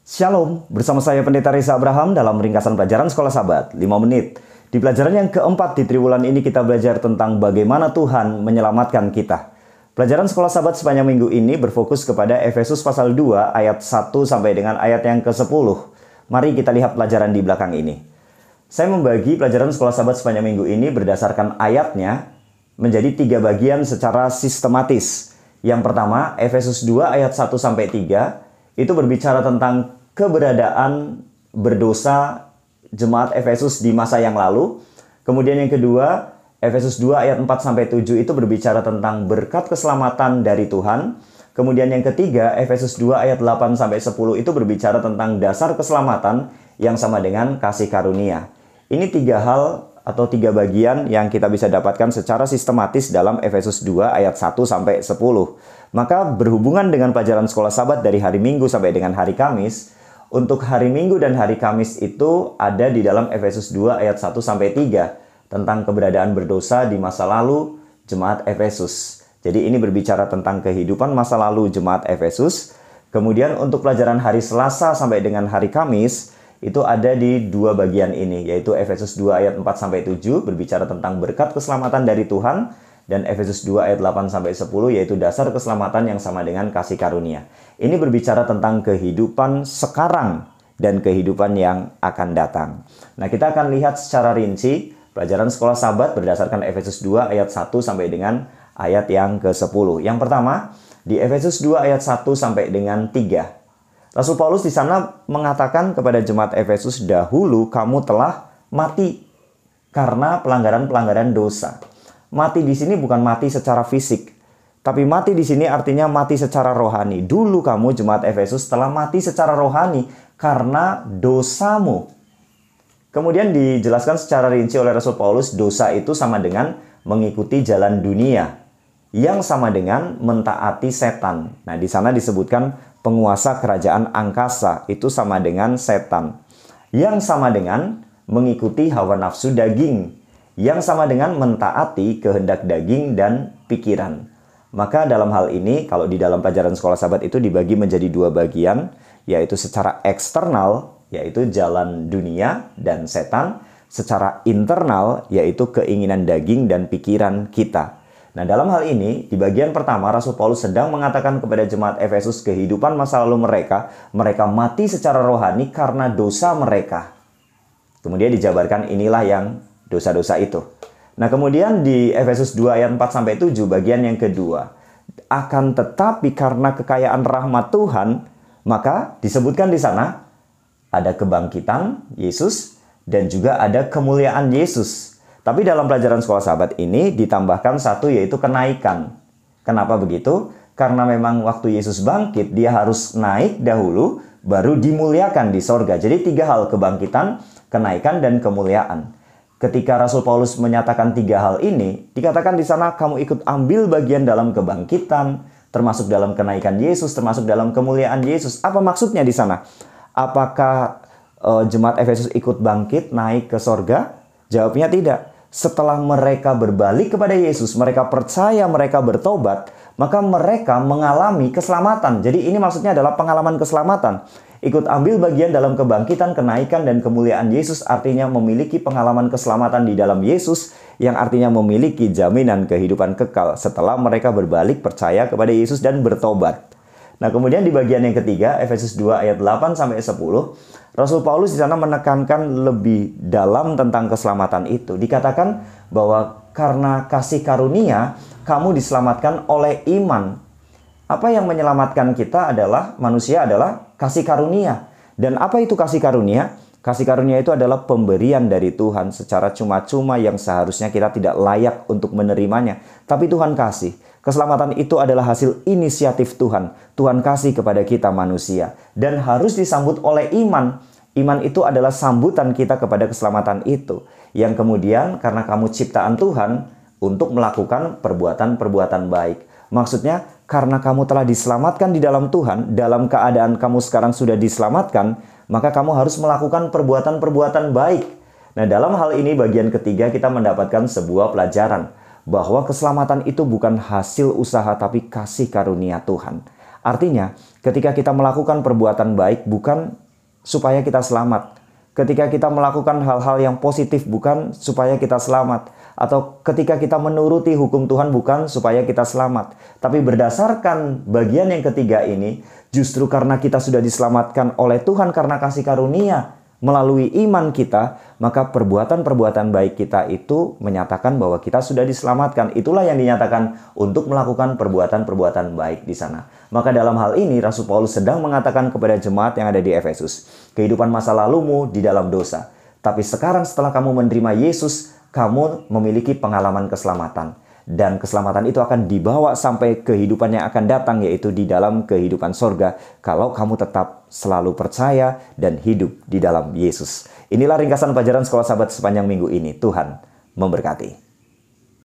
Shalom, bersama saya Pendeta Reza Abraham dalam ringkasan pelajaran Sekolah Sabat 5 menit. Di pelajaran yang keempat di triwulan ini kita belajar tentang bagaimana Tuhan menyelamatkan kita. Pelajaran Sekolah Sabat sepanjang minggu ini berfokus kepada Efesus pasal 2 ayat 1 sampai dengan ayat yang ke-10. Mari kita lihat pelajaran di belakang ini. Saya membagi pelajaran Sekolah Sabat sepanjang minggu ini berdasarkan ayatnya menjadi 3 bagian secara sistematis. Yang pertama, Efesus 2 ayat 1 sampai 3 itu berbicara tentang keberadaan berdosa jemaat Efesus di masa yang lalu. Kemudian yang kedua, Efesus 2 ayat 4 sampai 7 itu berbicara tentang berkat keselamatan dari Tuhan. Kemudian yang ketiga, Efesus 2 ayat 8 sampai 10 itu berbicara tentang dasar keselamatan yang sama dengan kasih karunia. Ini 3 hal atau 3 bagian yang kita bisa dapatkan secara sistematis dalam Efesus 2 ayat 1 sampai 10. Maka berhubungan dengan pelajaran Sekolah Sabat dari hari Minggu sampai dengan hari Kamis, untuk hari Minggu dan hari Kamis itu ada di dalam Efesus 2 ayat 1 sampai 3 tentang keberadaan berdosa di masa lalu jemaat Efesus. Jadi ini berbicara tentang kehidupan masa lalu jemaat Efesus. Kemudian untuk pelajaran hari Selasa sampai dengan hari Kamis itu ada di 2 bagian ini, yaitu Efesus 2 ayat 4 sampai 7 berbicara tentang berkat keselamatan dari Tuhan, dan Efesus 2 ayat 8 sampai 10 yaitu dasar keselamatan yang sama dengan kasih karunia. Ini berbicara tentang kehidupan sekarang dan kehidupan yang akan datang. Nah, kita akan lihat secara rinci pelajaran Sekolah Sabat berdasarkan Efesus 2 ayat 1 sampai dengan ayat yang ke-10. Yang pertama, di Efesus 2 ayat 1 sampai dengan 3. Rasul Paulus di sana mengatakan kepada jemaat Efesus, dahulu kamu telah mati karena pelanggaran-pelanggaran dosa. Mati di sini bukan mati secara fisik, tapi mati di sini artinya mati secara rohani. Dulu kamu jemaat Efesus telah mati secara rohani karena dosamu. Kemudian dijelaskan secara rinci oleh Rasul Paulus, dosa itu sama dengan mengikuti jalan dunia, yang sama dengan mentaati setan. Nah, di sana disebutkan penguasa kerajaan angkasa itu sama dengan setan, yang sama dengan mengikuti hawa nafsu daging, yang sama dengan mentaati kehendak daging dan pikiran. Maka dalam hal ini, kalau di dalam pelajaran Sekolah Sabat itu dibagi menjadi 2 bagian, yaitu secara eksternal, yaitu jalan dunia dan setan, secara internal, yaitu keinginan daging dan pikiran kita. Nah, dalam hal ini, di bagian pertama, Rasul Paulus sedang mengatakan kepada jemaat Efesus kehidupan masa lalu mereka mati secara rohani karena dosa mereka. Kemudian dijabarkan inilah yang dosa-dosa itu. Nah, kemudian di Efesus 2 ayat 4 sampai 7 bagian yang kedua, akan tetapi karena kekayaan rahmat Tuhan, maka disebutkan di sana ada kebangkitan Yesus dan juga ada kemuliaan Yesus. Tapi dalam pelajaran Sekolah Sabat ini ditambahkan satu, yaitu kenaikan. Kenapa begitu? Karena memang waktu Yesus bangkit, dia harus naik dahulu, baru dimuliakan di sorga. Jadi 3 hal, kebangkitan, kenaikan, dan kemuliaan. Ketika Rasul Paulus menyatakan 3 hal ini, dikatakan di sana kamu ikut ambil bagian dalam kebangkitan, termasuk dalam kenaikan Yesus, termasuk dalam kemuliaan Yesus. Apa maksudnya di sana? Apakah jemaat Efesus ikut bangkit, naik ke sorga? Jawabnya tidak. Setelah mereka berbalik kepada Yesus, mereka percaya, mereka bertobat, maka mereka mengalami keselamatan. Jadi ini maksudnya adalah pengalaman keselamatan. Ikut ambil bagian dalam kebangkitan, kenaikan, dan kemuliaan Yesus artinya memiliki pengalaman keselamatan di dalam Yesus, yang artinya memiliki jaminan kehidupan kekal setelah mereka berbalik, percaya kepada Yesus, dan bertobat. Nah, kemudian di bagian yang ketiga, Efesus 2 ayat 8 sampai 10, Rasul Paulus di sana menekankan lebih dalam tentang keselamatan itu. Dikatakan bahwa karena kasih karunia, kamu diselamatkan oleh iman. Apa yang menyelamatkan kita adalah, manusia adalah kasih karunia. Dan apa itu kasih karunia? Kasih karunia itu adalah pemberian dari Tuhan secara cuma-cuma yang seharusnya kita tidak layak untuk menerimanya. Tapi Tuhan kasih. Keselamatan itu adalah hasil inisiatif Tuhan. Tuhan kasih kepada kita manusia. Dan harus disambut oleh iman. Iman itu adalah sambutan kita kepada keselamatan itu. Yang kemudian karena kamu ciptaan Tuhan untuk melakukan perbuatan-perbuatan baik. Maksudnya, karena kamu telah diselamatkan di dalam Tuhan, dalam keadaan kamu sekarang sudah diselamatkan, maka kamu harus melakukan perbuatan-perbuatan baik. Nah, dalam hal ini bagian ketiga kita mendapatkan sebuah pelajaran bahwa keselamatan itu bukan hasil usaha tapi kasih karunia Tuhan. Artinya, ketika kita melakukan perbuatan baik bukan supaya kita selamat. Ketika kita melakukan hal-hal yang positif bukan supaya kita selamat. Atau ketika kita menuruti hukum Tuhan bukan supaya kita selamat. Tapi berdasarkan bagian yang ketiga ini, justru karena kita sudah diselamatkan oleh Tuhan karena kasih karunia melalui iman kita, maka perbuatan-perbuatan baik kita itu menyatakan bahwa kita sudah diselamatkan. Itulah yang dinyatakan untuk melakukan perbuatan-perbuatan baik di sana. Maka dalam hal ini Rasul Paulus sedang mengatakan kepada jemaat yang ada di Efesus, kehidupan masa lalumu di dalam dosa. Tapi sekarang setelah kamu menerima Yesus, kamu memiliki pengalaman keselamatan. Dan keselamatan itu akan dibawa sampai kehidupan yang akan datang, yaitu di dalam kehidupan sorga, kalau kamu tetap selalu percaya dan hidup di dalam Yesus. Inilah ringkasan pelajaran Sekolah Sahabat sepanjang minggu ini. Tuhan memberkati.